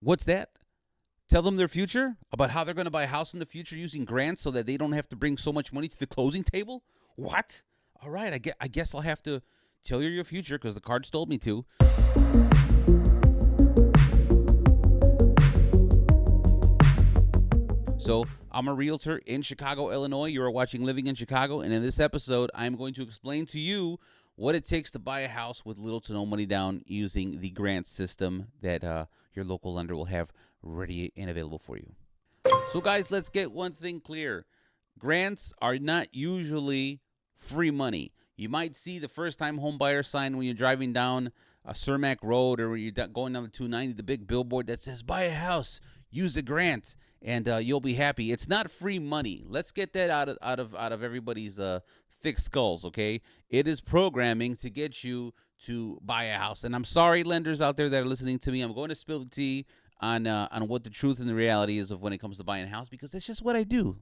What's that? Tell them their future about how they're going to buy a house in the future using grants so that they don't have to bring so much money to the closing table? What? All right, I guess I'll have to tell you your future because the cards told me to. So, I'm a realtor in Chicago, Illinois. You are watching Living in Chicago, and in this episode, I'm going to explain to you what it takes to buy a house with little to no money down using the grant system that your local lender will have ready and available for you. So, guys, let's get one thing clear. Grants are not usually free money. You might see the first-time home buyer sign when you're driving down a Cermak Road or when you're going down the 290, the big billboard that says, buy a house, use a grant, and you'll be happy. It's not free money. Let's get that out of everybody's thick skulls, okay? It is programming to get you to buy a house. And I'm sorry, lenders out there that are listening to me. I'm going to spill the tea on what the truth and the reality is of when it comes to buying a house because it's just what I do.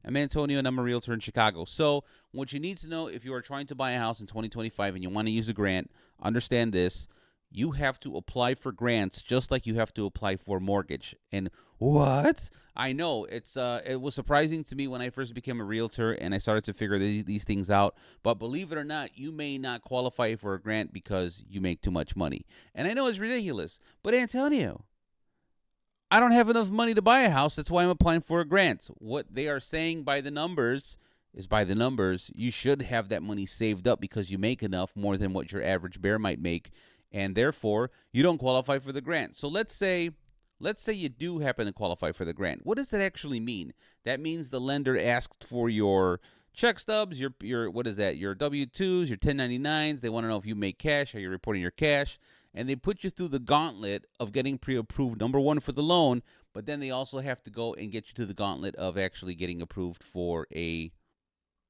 I'm Antonio, and I'm a realtor in Chicago. So what you need to know if you are trying to buy a house in 2025 and you want to use a grant, understand this. You have to apply for grants just like you have to apply for a mortgage. And what? I know it was surprising to me when I first became a realtor and I started to figure these things out. But believe it or not, you may not qualify for a grant because you make too much money. And I know it's ridiculous, but Antonio, I don't have enough money to buy a house. That's why I'm applying for a grant. What they are saying by the numbers is by the numbers. You should have that money saved up because you make enough, more than what your average bear might make, and therefore you don't qualify for the grant. So let's say you do happen to qualify for the grant. What does that actually mean? That means the lender asked for your check stubs, your what is that? Your W-2s, your 1099s. They want to know if you make cash, how you're reporting your cash. And they put you through the gauntlet of getting pre-approved, number one, for the loan, but then they also have to go and get you to the gauntlet of actually getting approved for a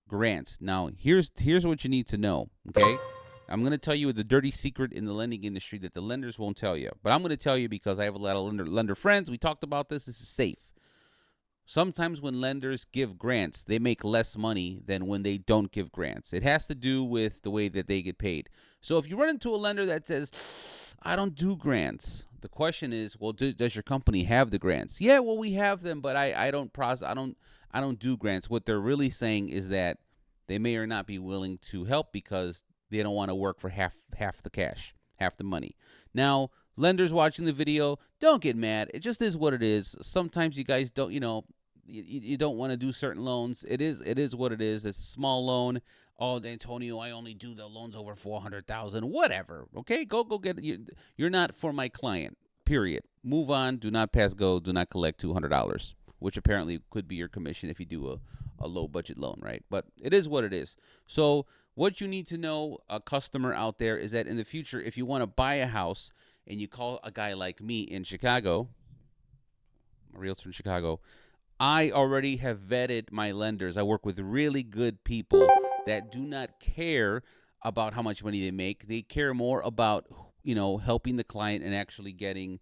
grant. Now, here's what you need to know, okay? I'm going to tell you the dirty secret in the lending industry that the lenders won't tell you. But I'm going to tell you because I have a lot of lender friends. We talked about this. This is safe. Sometimes when lenders give grants, they make less money than when they don't give grants. It has to do with the way that they get paid. So if you run into a lender that says, I don't do grants, the question is, well, does your company have the grants? Yeah, well, we have them, but I don't do grants. What they're really saying is that they may or not be willing to help because they don't want to work for half the cash, half the money. Now, lenders watching the video, don't get mad. It just is what it is. Sometimes you guys don't, you don't want to do certain loans. It is what it is. It's a small loan. Oh, Antonio, I only do the loans over $400,000. Whatever. Okay, go get it. You're not for my client. Period. Move on. Do not pass go. Do not collect $200, which apparently could be your commission if you do a low budget loan, right? But it is what it is. So what you need to know, a customer out there, is that in the future, if you want to buy a house and you call a guy like me in Chicago, a realtor in Chicago, I already have vetted my lenders. I work with really good people that do not care about how much money they make. They care more about, helping the client and actually getting,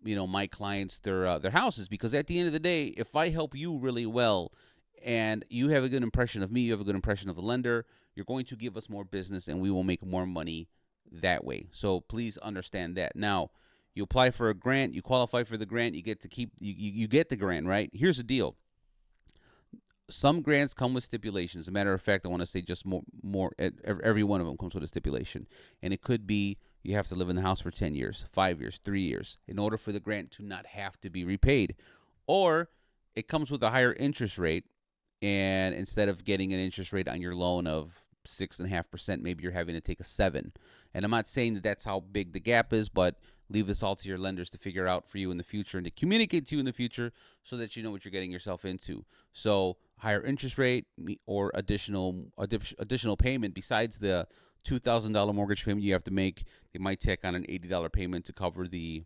my clients their houses. Because at the end of the day, if I help you really well and you have a good impression of me, you have a good impression of the lender, you're going to give us more business and we will make more money that way. So please understand that. Now, you apply for a grant, you qualify for the grant, you get to keep you get the grant, right? Here's the deal. Some grants come with stipulations. As a matter of fact, I want to say just more every one of them comes with a stipulation. And it could be you have to live in the house for 10 years, 5 years, 3 years in order for the grant to not have to be repaid. Or it comes with a higher interest rate, and instead of getting an interest rate on your loan of 6.5%, maybe you're having to take a 7. And I'm not saying that that's how big the gap is, but leave this all to your lenders to figure out for you in the future and to communicate to you in the future so that you know what you're getting yourself into. So higher interest rate or additional payment besides the $2,000 mortgage payment you have to make. They might tack on an $80 payment to cover the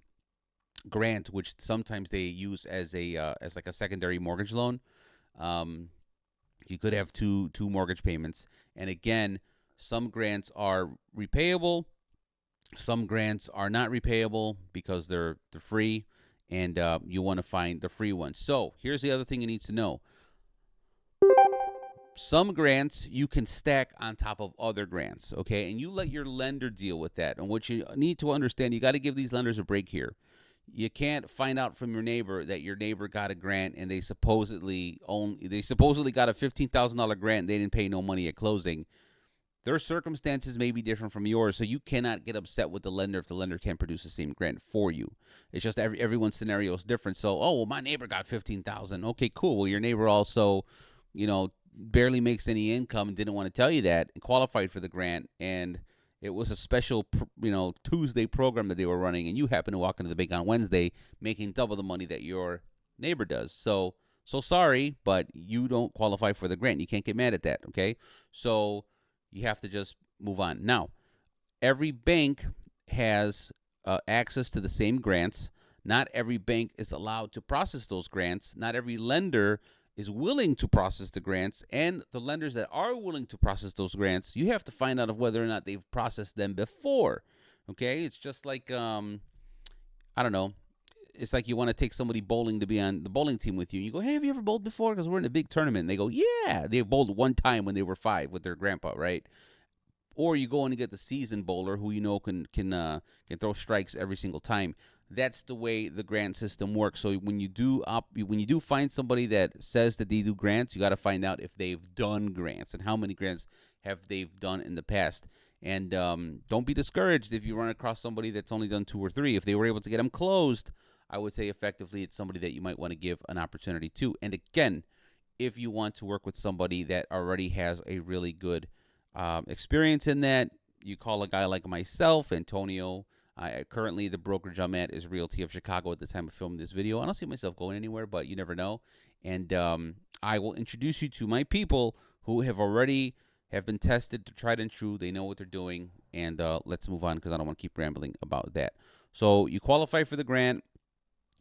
grant, which sometimes they use as like a secondary mortgage loan. You could have two mortgage payments. And again, some grants are repayable. Some grants are not repayable because they're free, and you want to find the free ones. So here's the other thing you need to know. Some grants you can stack on top of other grants, okay? And you let your lender deal with that. And what you need to understand, you got to give these lenders a break here. You can't find out from your neighbor that your neighbor got a grant and they supposedly got a $15,000 grant and they didn't pay no money at closing. Their circumstances may be different from yours, so you cannot get upset with the lender if the lender can't produce the same grant for you. It's just everyone's scenario is different. So, oh, well, my neighbor got 15,000. Okay, cool. Well, your neighbor also, barely makes any income and didn't want to tell you that and qualified for the grant, and it was a special, Tuesday program that they were running, and you happen to walk into the bank on Wednesday making double the money that your neighbor does. So sorry, but you don't qualify for the grant. You can't get mad at that, okay? So you have to just move on. Now, every bank has access to the same grants. Not every bank is allowed to process those grants. Not every lender is willing to process the grants. And the lenders that are willing to process those grants, you have to find out of whether or not they've processed them before. Okay? It's just like, I don't know. It's like you want to take somebody bowling to be on the bowling team with you. You go, hey, have you ever bowled before? Because we're in a big tournament. And they go, yeah. They bowled one time when they were 5 with their grandpa, right? Or you go in and get the seasoned bowler who can throw strikes every single time. That's the way the grant system works. So when you do find somebody that says that they do grants, you got to find out if they've done grants and how many grants have they've done in the past. And don't be discouraged if you run across somebody that's only done 2 or 3. If they were able to get them closed, I would say effectively it's somebody that you might want to give an opportunity to. And again, if you want to work with somebody that already has a really good experience in that, you call a guy like myself, Antonio. Currently, the brokerage I'm at is Realty of Chicago at the time of filming this video. I don't see myself going anywhere, but you never know. And I will introduce you to my people who have been tested, tried and true. They know what they're doing. And let's move on because I don't want to keep rambling about that. So you qualify for the grant.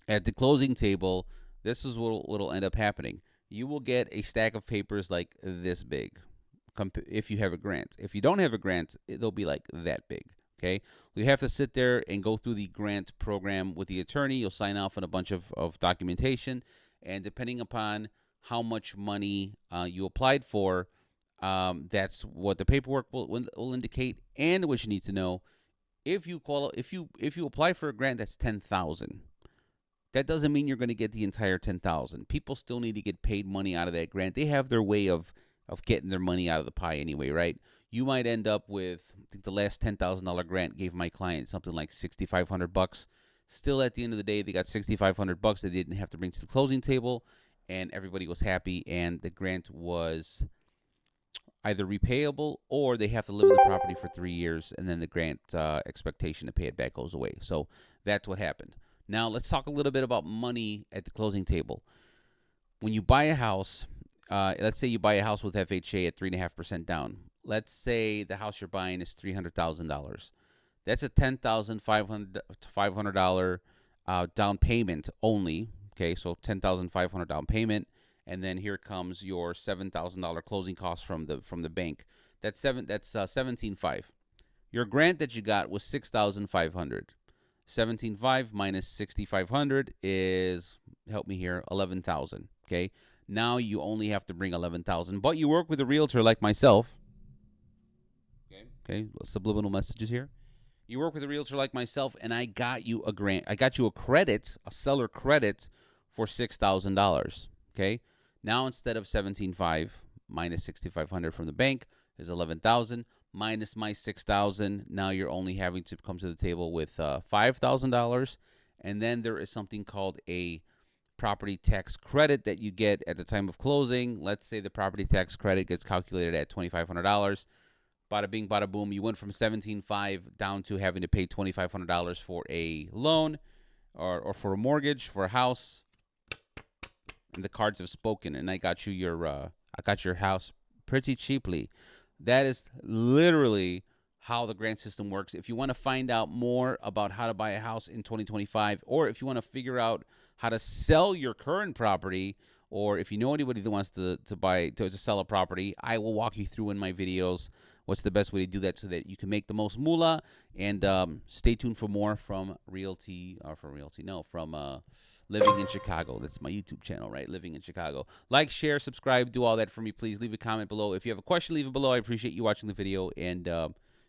At the closing table, this is what will end up happening. You will get a stack of papers like this big if you have a grant. If you don't have a grant, they'll be like that big. Okay, you have to sit there and go through the grant program with the attorney. You'll sign off on a bunch of documentation, and depending upon how much money you applied for, that's what the paperwork will indicate. And what you need to know, if you apply for a grant that's $10,000, that doesn't mean you're going to get the entire $10,000. People still need to get paid money out of that grant. They have their way of getting their money out of the pie anyway, right? You might end up with, I think the last $10,000 grant gave my client something like $6,500. Still, at the end of the day, they got $6,500 they didn't have to bring to the closing table, and everybody was happy, and the grant was either repayable or they have to live in the property for 3 years, and then the grant expectation to pay it back goes away. So that's what happened. Now, let's talk a little bit about money at the closing table. When you buy a house, let's say you buy a house with FHA at 3.5% down. Let's say the house you're buying is $300,000. That's a $10,500 down payment only. Okay, so $10,500 down payment, and then here comes your $7,000 closing costs from the bank. That's $17,500. Your grant that you got was $6,500. $17,500 minus $6,500 is, help me here, $11,000. Okay, now you only have to bring $11,000, but you work with a realtor like myself. Okay, subliminal messages here. You work with a realtor like myself, and I got you a grant. I got you a credit, a seller credit for $6,000. Okay, now instead of $17,500 minus $6,500 from the bank is $11,000 minus my $6,000. Now you're only having to come to the table with $5,000, and then there is something called a property tax credit that you get at the time of closing. Let's say the property tax credit gets calculated at $2,500. Bada bing, bada boom. You went from $17,500 down to having to pay $2,500 for a loan or for a mortgage for a house. And the cards have spoken, and I got you your house pretty cheaply. That is literally how the grant system works. If you want to find out more about how to buy a house in 2025, or if you want to figure out how to sell your current property, or if you know anybody that wants to sell a property, I will walk you through in my videos what's the best way to do that so that you can make the most moolah. And stay tuned for more from from Living in Chicago. That's my YouTube channel, right? Living in Chicago. Like, share, subscribe, do all that for me, please. Leave a comment below. If you have a question, leave it below. I appreciate you watching the video, and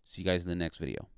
see you guys in the next video.